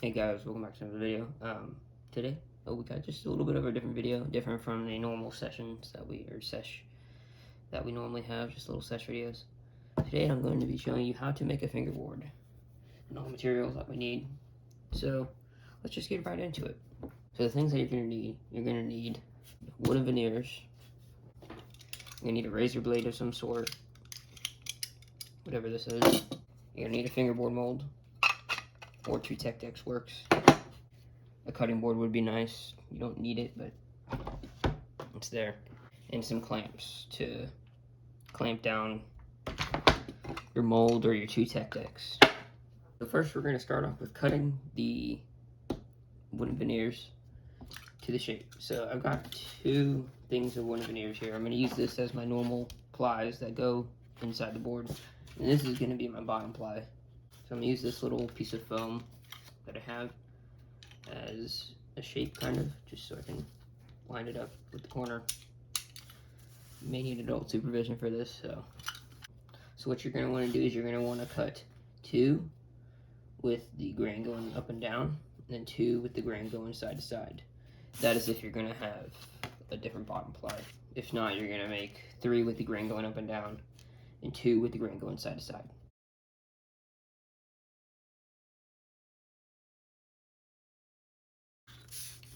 Hey guys, welcome back to another video. Today, we got just a little bit of a different video, different from the normal sessions that we normally have, just little sesh videos. Today I'm going to be showing you how to make a fingerboard and all the materials that we need. So let's just get right into it. So the things that you're gonna need wooden veneers. You're gonna need a razor blade of some sort, whatever this is. You're gonna need a fingerboard mold, or 2 Tech Decks works. A cutting board would be nice. You don't need it, but it's there. And some clamps to clamp down your mold or your 2 Tech Decks. So first we're going to start off with cutting the wooden veneers to the shape. So I've got 2 things of wooden veneers here. I'm going to use this as my normal plies that go inside the board. And this is going to be my bottom ply. So I'm going to use this little piece of foam that I have as a shape, kind of, just so I can line it up with the corner. You may need adult supervision for this. So what you're going to want to do is you're going to want to cut 2 with the grain going up and down, and then 2 with the grain going side to side. That is if you're going to have a different bottom ply. If not, you're going to make 3 with the grain going up and down, and 2 with the grain going side to side.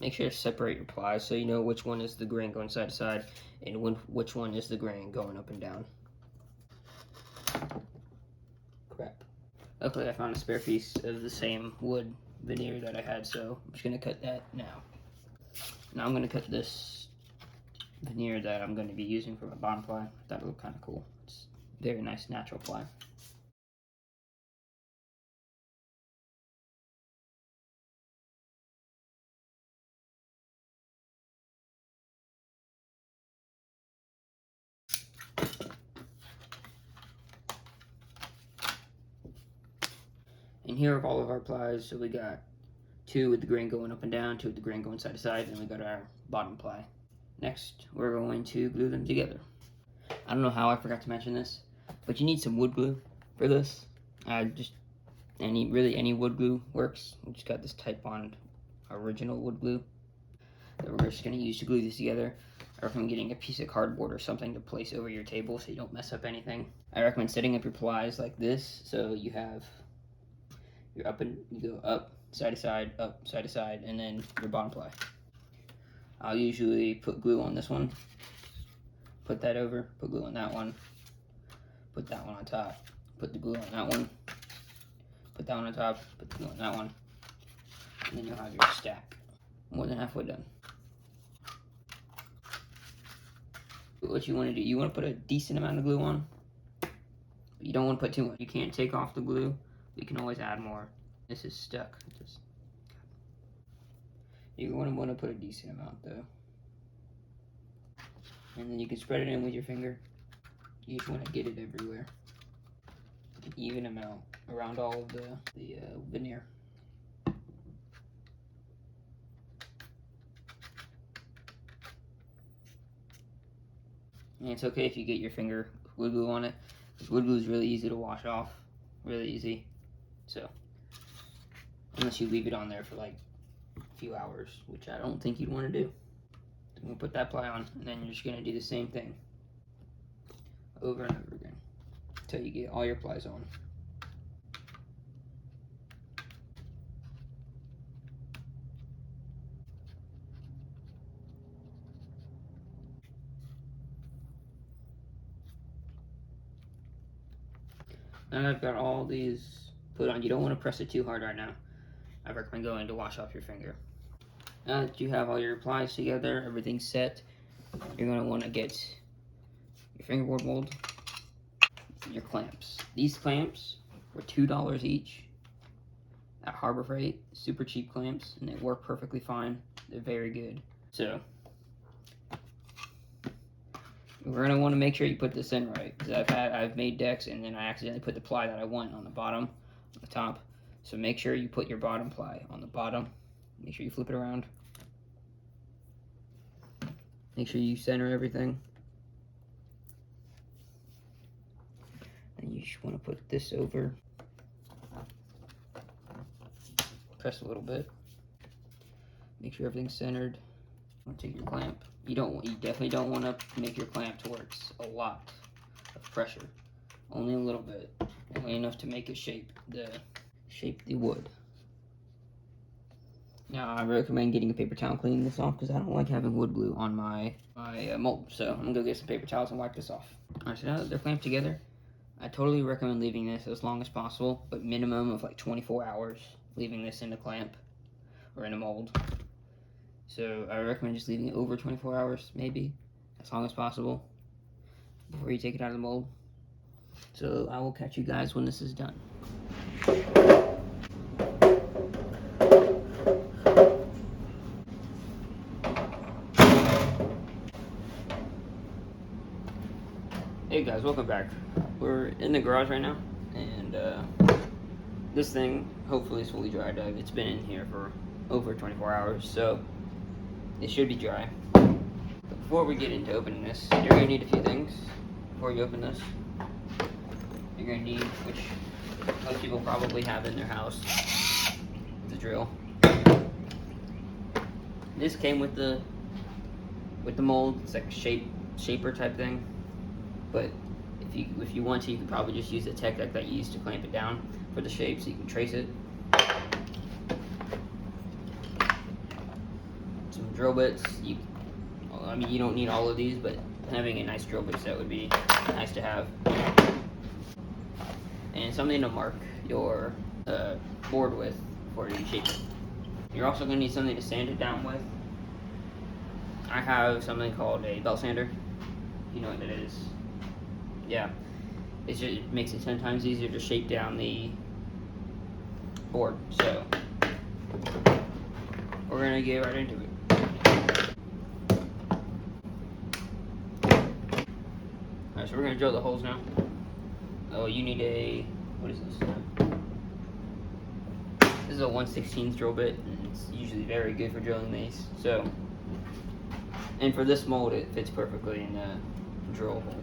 Make sure to separate your plies so you know which one is the grain going side to side and which one is the grain going up and down. Crap. Luckily I found a spare piece of the same wood veneer that I had, so I'm just going to cut that now. Now I'm going to cut this veneer that I'm going to be using for my bottom ply. I thought it looked kind of cool. It's very nice natural ply. And here are all of our plies. So we got 2 with the grain going up and down, 2 with the grain going side to side, and we got our bottom ply. Next, we're going to glue them together. I don't know how I forgot to mention this, but you need some wood glue for this. Just any wood glue works. We just got this Type Bond original wood glue that we're just going to use to glue these together. I recommend getting a piece of cardboard or something to place over your table so you don't mess up anything. I recommend setting up your plies like this, so you have your you go up, side to side, and then your bottom ply. I'll usually put glue on this one, put that over, put glue on that one, put that one on top, put the glue on that one, put that one on top, put the glue on that one, and then you'll have your stack. More than halfway done. What you want to do, you want to put a decent amount of glue on, but you don't want to put too much. You can't take off the glue, you can always add more. This is stuck. You're going to want to put a decent amount though. And then you can spread it in with your finger. You just want to get it everywhere. An even amount around all of the veneer. And it's okay if you get your finger wood glue on it. Wood glue is really easy to wash off. Really easy. So, unless you leave it on there for like a few hours, which I don't think you'd want to do. I'm going to put that ply on, and then you're just going to do the same thing over and over again until you get all your plies on. Now I've got all these put on. You don't want to press it too hard right now. I recommend going to wash off your finger. Now that you have all your plies together, everything's set, you're going to want to get your fingerboard mold, your clamps. These clamps were $2 each at Harbor Freight. Super cheap clamps, and they work perfectly fine. They're very good. So we're gonna want to make sure you put this in right, because I've made decks and then I accidentally put the ply that I want on the bottom, on the top. So make sure you put your bottom ply on the bottom. Make sure you flip it around. Make sure you center everything. And you just want to put this over. press a little bit. Make sure everything's centered. Take your clamp. You definitely don't want to make your clamp to where it's a lot of pressure. Only a little bit, only enough to make it shape the wood. Now I recommend getting a paper towel and cleaning this off because I don't like having wood glue on my mold. So I'm gonna go get some paper towels and wipe this off. Alright, so now that they're clamped together, I totally recommend leaving this as long as possible, but minimum of like 24 hours, leaving this in the clamp or in a mold. So I recommend just leaving it over 24 hours, maybe, as long as possible, before you take it out of the mold. So I will catch you guys when this is done. Hey guys, welcome back. We're in the garage right now, and this thing hopefully is fully dried. It's been in here for over 24 hours, so it should be dry. But before we get into opening this, you're going to need a few things before you open this. You're going to need, which most people probably have in their house, the drill. This came with the mold. It's like a shaper type thing. But if you want to, you can probably just use the tech that you used to clamp it down for the shape, so you can trace it. Some drill bits. I mean, you don't need all of these, but having a nice drill bit set would be nice to have. And something to mark your board with before you shape it. You're also going to need something to sand it down with. I have something called a belt sander. You know what that is. Yeah, it makes it 10 times easier to shape down the board. So we're gonna get right into it. Alright, so we're gonna drill the holes now. Oh, you need what is this? This is a 1/16 drill bit, and it's usually very good for drilling these. So, and for this mold, it fits perfectly in the drill hole.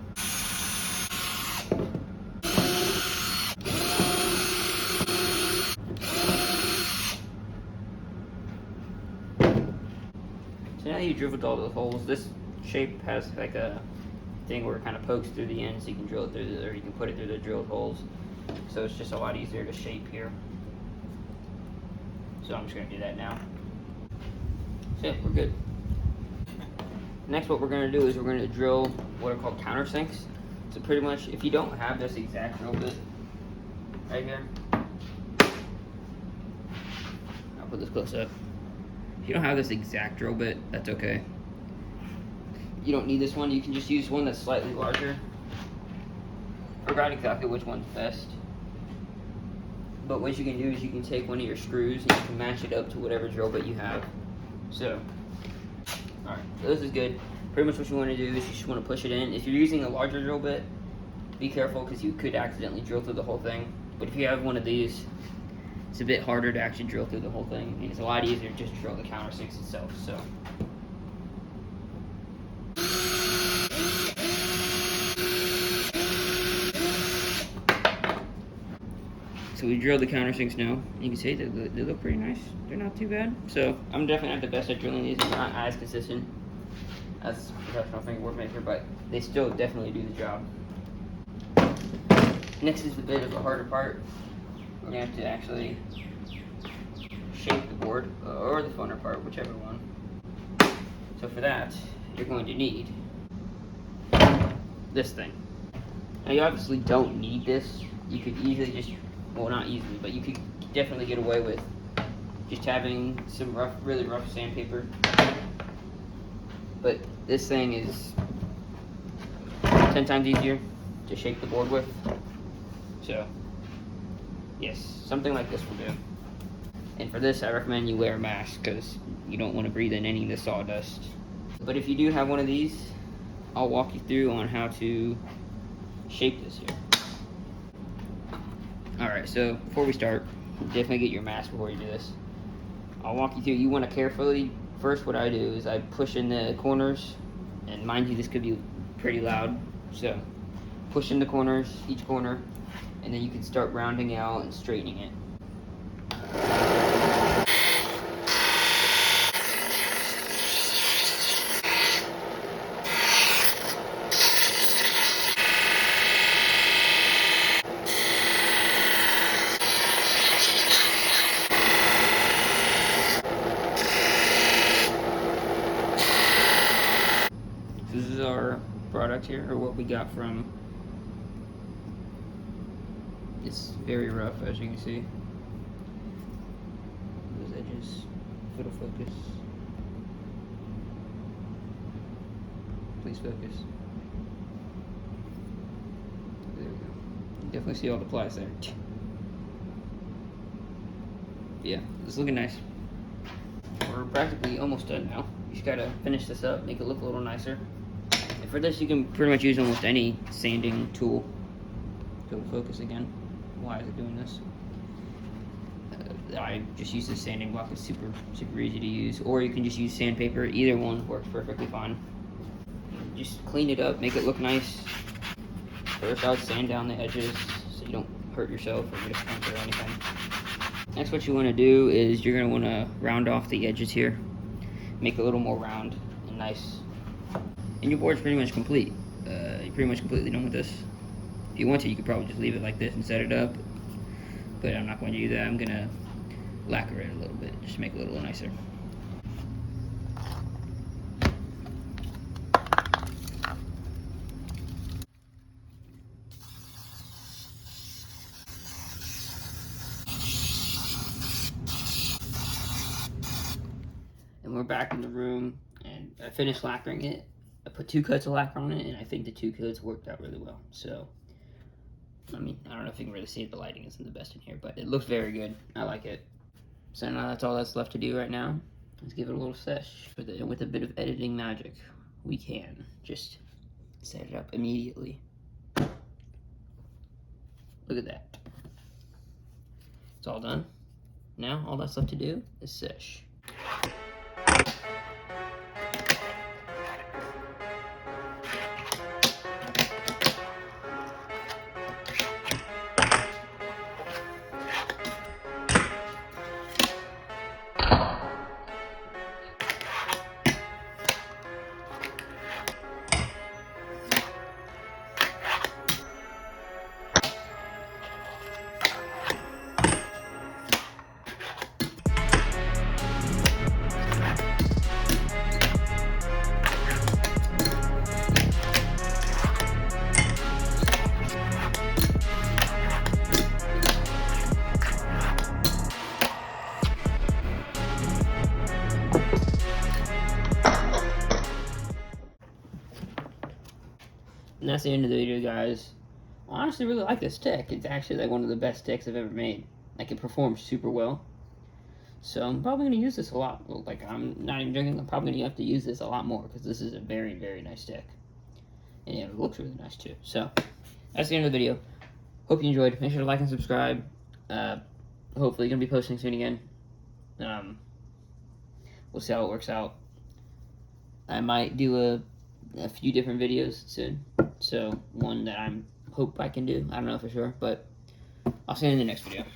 So now that you drilled all those holes, this shape has like a thing where it kind of pokes through the end, so you can drill it through or you can put it through the drilled holes. So it's just a lot easier to shape here. So I'm just going to do that now. So yeah, we're good. Next, what we're going to do is we're going to drill what are called countersinks. So pretty much, if you don't have this exact drill bit right here, I'll put this close up. If you don't have this exact drill bit, that's okay. You don't need this one. You can just use one that's slightly larger. Forgot exactly which one's best. But what you can do is you can take one of your screws and you can match it up to whatever drill bit you have. So, alright, so this is good. Pretty much what you want to do is you just want to push it in. If you're using a larger drill bit, be careful because you could accidentally drill through the whole thing. But if you have one of these, it's a bit harder to actually drill through the whole thing. I mean, it's a lot easier just to drill the countersinks itself. So we drilled the countersinks now. You can see they look pretty nice. They're not too bad. So I'm definitely not the best at drilling these. I'm not as consistent as a professional fingerboard maker, but they still definitely do the job. Next is the bit of the harder part. We're going to have to actually shape the board, or the funner part, whichever one. So for that, you're going to need this thing. Now you obviously don't need this. You could easily just, well, not easily, but you could definitely get away with just having some really rough sandpaper. But this thing is 10 times easier to shape the board with. So, yes, something like this will do. And for this, I recommend you wear a mask because you don't want to breathe in any of the sawdust. But if you do have one of these, I'll walk you through on how to shape this here. Alright, so before we start, definitely get your mask before you do this. I'll walk you through. You want to carefully, first what I do is I push in the corners, and mind you, this could be pretty loud. So, push in the corners, each corner, and then you can start rounding out and straightening it. product here, or what we got from. It's very rough, as you can see. Those edges, if it'll focus. Please focus. There we go. You definitely see all the plies there. Yeah, it's looking nice. We're practically almost done now. You just gotta finish this up, make it look a little nicer. And for this, you can pretty much use almost any sanding tool. Go focus again. Why is it doing this? I just use this sanding block. It's super easy to use. Or you can just use sandpaper. Either one works perfectly fine. Just clean it up, make it look nice. First, I would sand down the edges so you don't hurt yourself or get a splinter or anything. Next, what you want to do is you're going to want to round off the edges here. Make it a little more round and nice. And your board's pretty much complete. You're pretty much completely done with this. If you want to, you could probably just leave it like this and set it up. But I'm not going to do that. I'm going to lacquer it a little bit, just to make it a little nicer. And we're back in the room, and I finished lacquering it. I put 2 coats of lacquer on it, and I think the 2 coats worked out really well. So, I mean, I don't know if you can really see it. The lighting isn't the best in here, but it looks very good. I like it. So now that's all that's left to do right now. Let's give it a little sesh. With a bit of editing magic, we can just set it up immediately. Look at that. It's all done. Now all that's left to do is sesh. And that's the end of the video, guys. I honestly really like this stick. It's actually like one of the best sticks I've ever made. Like, it performs super well. So I'm probably going to use this a lot. Like, I'm not even joking. I'm probably going to have to use this a lot more because this is a very nice stick. And yeah, it looks really nice too. So that's the end of the video. Hope you enjoyed. Make sure to like and subscribe. Hopefully going to be posting soon again. We'll see how it works out. I might do a few different videos soon. So one that I hope I can do. I don't know for sure, but I'll see you in the next video.